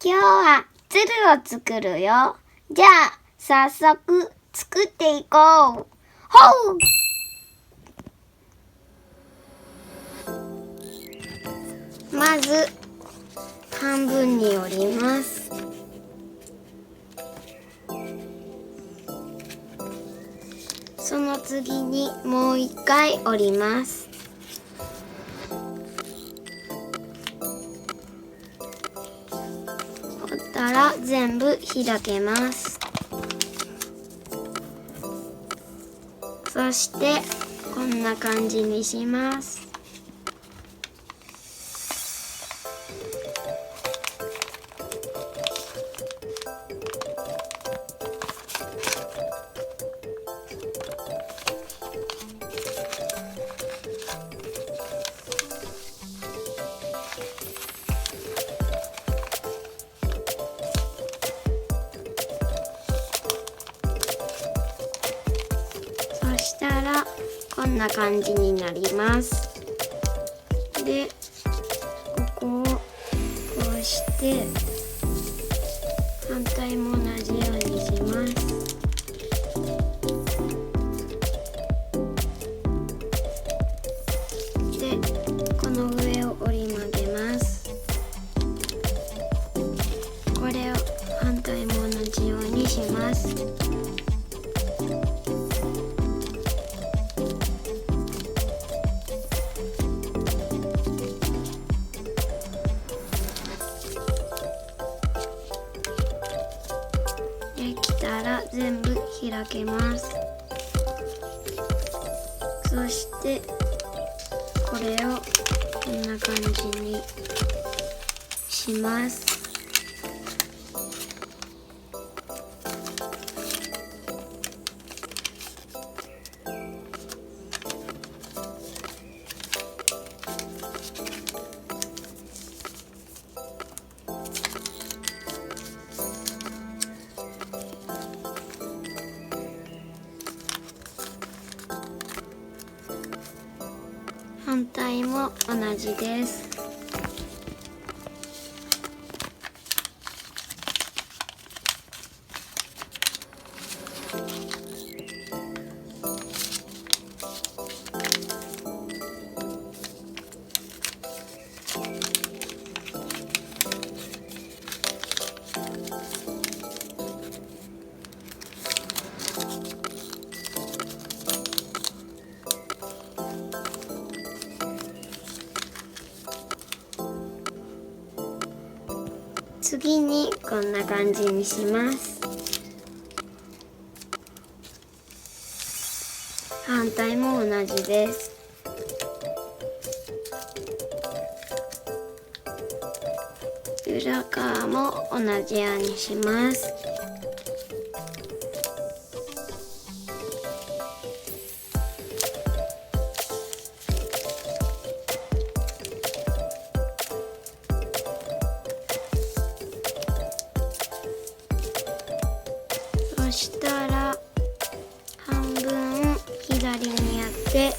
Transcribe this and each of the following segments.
今日は鶴を作るよ。じゃあ早速作っていこう。ほう。まず半分に折ります。その次にもう一回折ります。折ったら全部開けます。そしてこんな感じにします。そしたらこんな感じになります。で、ここをこうして反対も同じようにします。で、この上を折り曲げます。これを反対も同じようにします。できたら全部開けます。そしてこれをこんな感じにします。反対も同じです。次にこんな感じにします。反対も同じです。裏側も同じようにします。そしたら半分左にやって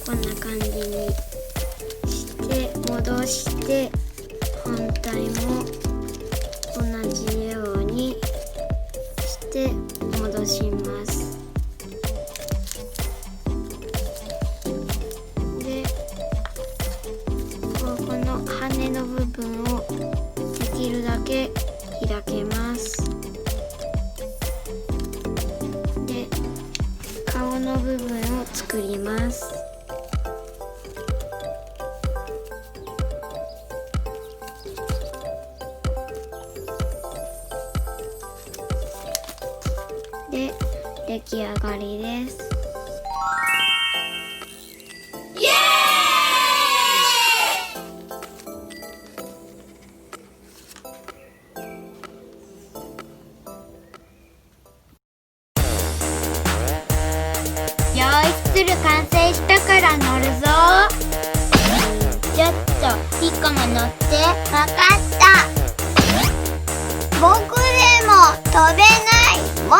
こんな感じにして戻して反対も同じようにして戻します。で、ここの羽の部分をできるだけ開けます。顔の部分を作ります。で、出来上がりです。イエーイ！よーい、鶴完成したから乗るぞ。ちょっと一個も乗って。わかった。僕でも飛べない。もう